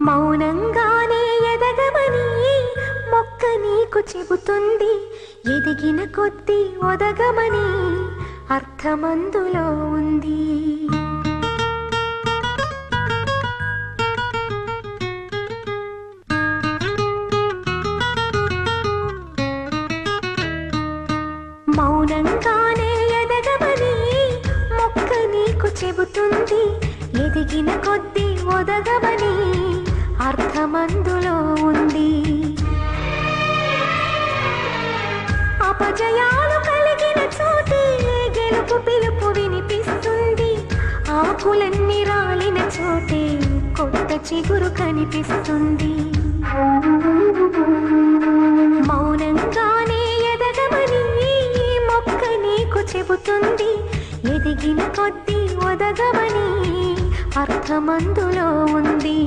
మౌనంగానే ఎదగమని మొక్క నీకు చెబుతుంది. ఎదిగిన కొద్దీ ఒదగమని అర్థమందులో ఉంది. మౌనంగానే ఎదగమని మొక్క నీకు చెబుతుంది. ఎదిగిన కొద్దీ ఒదగమని అర్థమందులో ఉంది. అపజయాలు కలిగిన చోటే గెలుపు పిలుపు వినిపిస్తుంది. ఆకులన్నీ రాలిన చోటే కొత్త చిగురు కనిపిస్తుంది. మౌనంగానే ఎదగమని మొక్క నీకు చెబుతుంది. ఎదిగిన కొద్దీ ఒదగమని అర్థమందులో ఉంది.